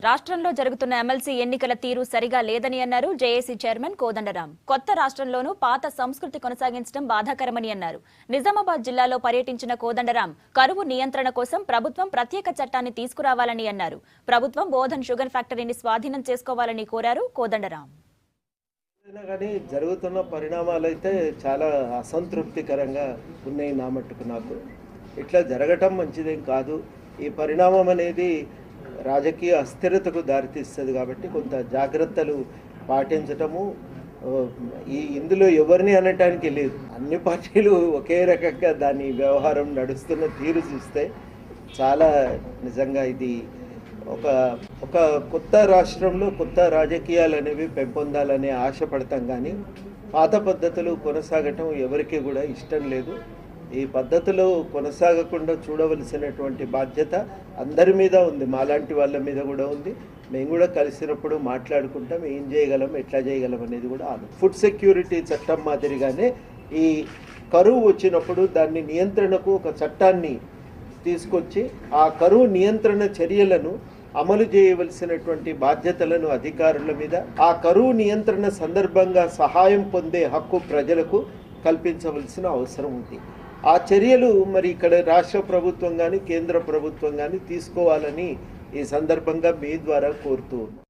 రాష్ట్రంలో జరుగుతున్న ఎమ్మెల్సీ ఎన్నికల తీరు సరిగా లేదని అన్నారు జేఏసీ చైర్మన్ కోదండరాం. కొత్త రాష్ట్రంలోనూ పాత సంస్కృతి కొనసాగించడం బాధాకరమని అన్నారు. నిజామాబాద్ జిల్లాలో పర్యటించిన కోదండరాం కరువు నియంత్రణ కోసం ప్రభుత్వం ప్రత్యేక చట్టాన్ని తీసుకురావాలని అన్నారు. ప్రభుత్వం బోధన్ షుగర్ ఫ్యాక్టరీని స్వాధీనం చేసుకోవాలని కోరారు కోదండరాం. జరుగుతున్న పరిణామాలు అయితే చాలా అసంతృప్తికరంగా ఉన్నాయి. నా మట్టుకు నాకు ఇట్లా జరగటం మంచిదేం కాదు. ఈ పరిణామం అనేది రాజకీయ అస్థిరతకు దారితీస్తుంది కాబట్టి కొంత జాగ్రత్తలు పాటించటము ఇందులో ఎవరిని అనటానికి లేదు. అన్ని పార్టీలు ఒకే రకంగా దాని వ్యవహారం నడుస్తున్న తీరు చూస్తే చాలా నిజంగా ఇది ఒక కొత్త రాష్ట్రంలో కొత్త రాజకీయాలు అనేవి పెంపొందాలనే ఆశపడతాం, కానీ పాత పద్ధతులు కొనసాగటం ఎవరికి కూడా ఇష్టం లేదు. ఈ పద్ధతులు కొనసాగకుండా చూడవలసినటువంటి బాధ్యత అందరి మీద ఉంది, మాలాంటి వాళ్ళ మీద కూడా ఉంది. మేము కూడా కలిసినప్పుడు మాట్లాడుకుంటాం, ఏం చేయగలం ఎట్లా చేయగలం అనేది కూడా ఫుడ్ సెక్యూరిటీ చట్టం మాదిరిగానే ఈ కరువు వచ్చినప్పుడు దాన్ని నియంత్రణకు ఒక చట్టాన్ని తీసుకొచ్చి ఆ కరువు నియంత్రణ చర్యలను అమలు చేయవలసినటువంటి బాధ్యతలను అధికారుల మీద, ఆ కరువు నియంత్రణ సందర్భంగా సహాయం పొందే హక్కు ప్రజలకు కల్పించవలసిన అవసరం ఉంది. ఆ చర్యలు మరి ఇక్కడ రాష్ట్ర ప్రభుత్వం కానీ కేంద్ర ప్రభుత్వం కానీ తీసుకోవాలని ఈ సందర్భంగా మీ ద్వారా కోరుతూ ఉన్నాం.